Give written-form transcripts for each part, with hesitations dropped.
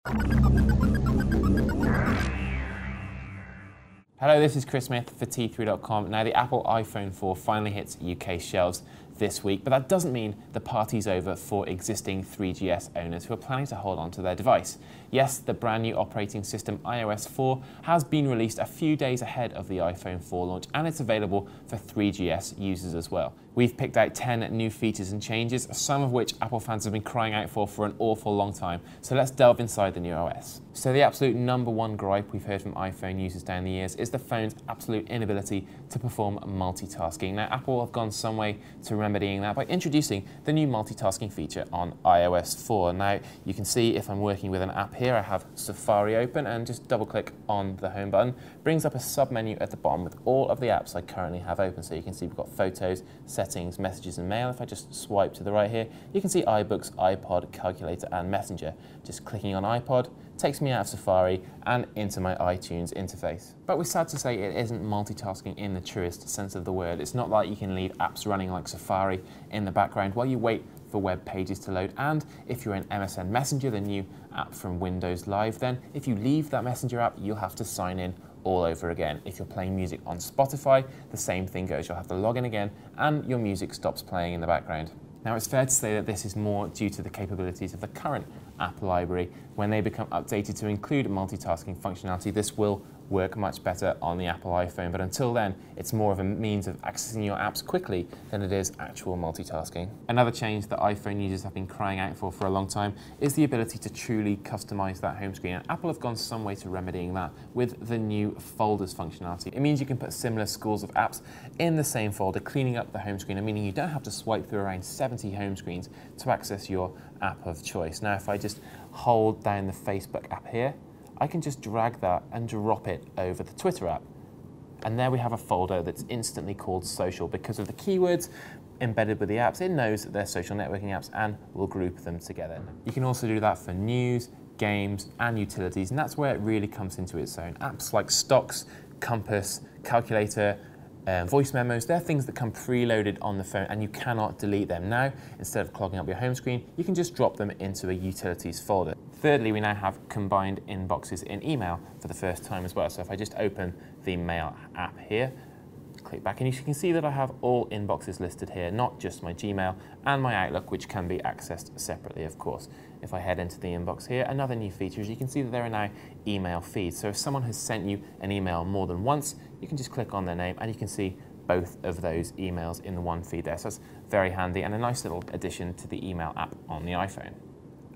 Hello, this is Chris Smith for T3.com. Now, the Apple iPhone 4 finally hits UK shelves this week, but that doesn't mean the party's over for existing 3GS owners who are planning to hold on to their device. Yes, the brand new operating system iOS 4 has been released a few days ahead of the iPhone 4 launch, and it's available for 3GS users as well. We've picked out 10 new features and changes, some of which Apple fans have been crying out for an awful long time. So let's delve inside the new OS. So the absolute #1 gripe we've heard from iPhone users down the years is the phone's absolute inability to perform multitasking. Now, Apple have gone some way to remedying that by introducing the new multitasking feature on iOS 4. Now, you can see if I'm working with an app here, I have Safari open and just double click on the home button. Brings up a sub menu at the bottom with all of the apps I currently have open. So you can see we've got photos, settings, messages and mail. If I just swipe to the right here, you can see iBooks, iPod, calculator and messenger. Just clicking on iPod takes me out of Safari and into my iTunes interface. But we're sad to say it isn't multitasking in the truest sense of the word. It's not like you can leave apps running like Safari in the background while you wait for web pages to load. And if you're in MSN Messenger, the new app from Windows Live, then if you leave that Messenger app, you'll have to sign in all over again. If you're playing music on Spotify, the same thing goes. You'll have to log in again and your music stops playing in the background. Now, it's fair to say that this is more due to the capabilities of the current app library. When they become updated to include multitasking functionality, this will work much better on the Apple iPhone, but until then, it's more of a means of accessing your apps quickly than it is actual multitasking. Another change that iPhone users have been crying out for a long time is the ability to truly customize that home screen, and Apple have gone some way to remedying that with the new folders functionality. It means you can put similar schools of apps in the same folder, cleaning up the home screen, and meaning you don't have to swipe through around 70 home screens to access your app of choice. Now, if I just hold down the Facebook app here, I can just drag that and drop it over the Twitter app. And there we have a folder that's instantly called social. Because of the keywords embedded with the apps, it knows that they're social networking apps and will group them together. You can also do that for news, games, and utilities, and that's where it really comes into its own. Apps like Stocks, Compass, Calculator, voice memos, they're things that come preloaded on the phone and you cannot delete them. Now, instead of clogging up your home screen, you can just drop them into a utilities folder. Thirdly, we now have combined inboxes in email for the first time as well. So if I just open the Mail app here, click back, and you can see that I have all inboxes listed here, not just my Gmail and my Outlook, which can be accessed separately, of course. If I head into the inbox here, another new feature is you can see that there are now email feeds. So if someone has sent you an email more than once, you can just click on their name and you can see both of those emails in the one feed there. So that's very handy and a nice little addition to the email app on the iPhone.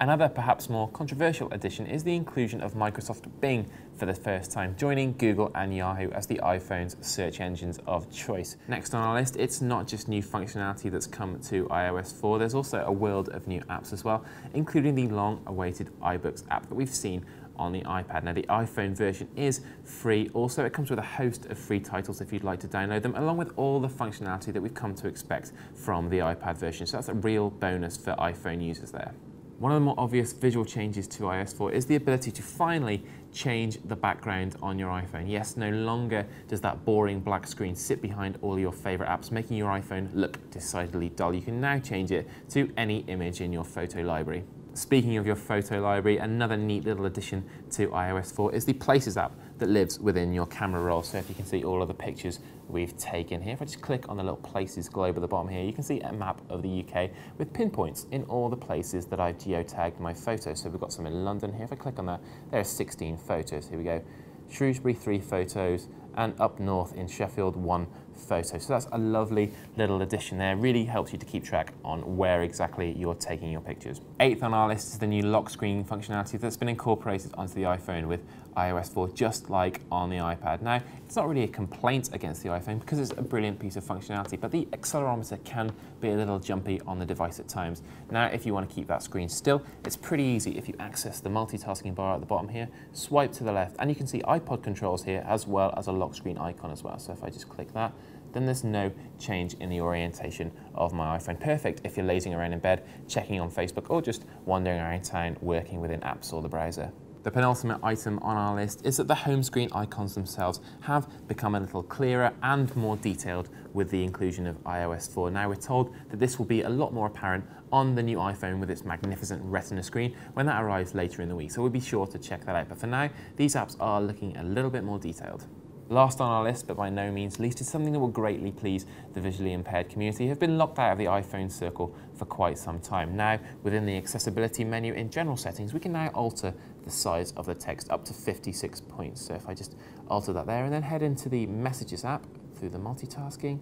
Another perhaps more controversial addition is the inclusion of Microsoft Bing for the first time, joining Google and Yahoo as the iPhone's search engines of choice. Next on our list, it's not just new functionality that's come to iOS 4, there's also a world of new apps as well, including the long-awaited iBooks app that we've seen on the iPad. Now, the iPhone version is free. Also, it comes with a host of free titles if you'd like to download them, along with all the functionality that we've come to expect from the iPad version. So that's a real bonus for iPhone users there. One of the more obvious visual changes to iOS 4 is the ability to finally change the background on your iPhone. Yes, no longer does that boring black screen sit behind all your favorite apps, making your iPhone look decidedly dull. You can now change it to any image in your photo library. Speaking of your photo library, another neat little addition to iOS 4 is the Places app that lives within your camera roll. So if you can see all of the pictures we've taken here, if I just click on the little Places globe at the bottom here, you can see a map of the UK with pinpoints in all the places that I've geotagged my photos. So we've got some in London here. If I click on that, there are 16 photos. Here we go. Shrewsbury, 3 photos, and up north in Sheffield, 1 photo. So that's a lovely little addition there. Really helps you to keep track on where exactly you're taking your pictures. 8th on our list is the new lock screen functionality that's been incorporated onto the iPhone with iOS 4, just like on the iPad. Now, it's not really a complaint against the iPhone because it's a brilliant piece of functionality, but the accelerometer can be a little jumpy on the device at times. Now, if you want to keep that screen still, it's pretty easy. If you access the multitasking bar at the bottom here, swipe to the left, and you can see iPod controls here as well as a lock screen icon as well. So if I just click that, then there's no change in the orientation of my iPhone. Perfect if you're lazing around in bed, checking on Facebook, or just wandering around town, working within apps or the browser. The penultimate item on our list is that the home screen icons themselves have become a little clearer and more detailed with the inclusion of iOS 4. Now we're told that this will be a lot more apparent on the new iPhone with its magnificent Retina screen when that arrives later in the week, so we'll be sure to check that out. But for now, these apps are looking a little bit more detailed. Last on our list, but by no means least, is something that will greatly please the visually impaired community who have been locked out of the iPhone circle for quite some time. Now, within the accessibility menu in general settings, we can now alter the size of the text up to 56 points. So if I just alter that there and then head into the Messages app through the multitasking,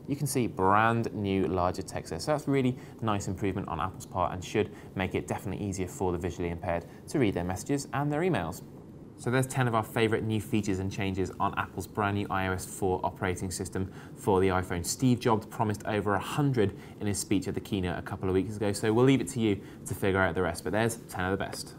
you can see brand new larger text there. So that's really nice improvement on Apple's part and should make it definitely easier for the visually impaired to read their messages and their emails. So there's 10 of our favourite new features and changes on Apple's brand new iOS 4 operating system for the iPhone. Steve Jobs promised over 100 in his speech at the keynote a couple of weeks ago, so we'll leave it to you to figure out the rest, but there's 10 of the best.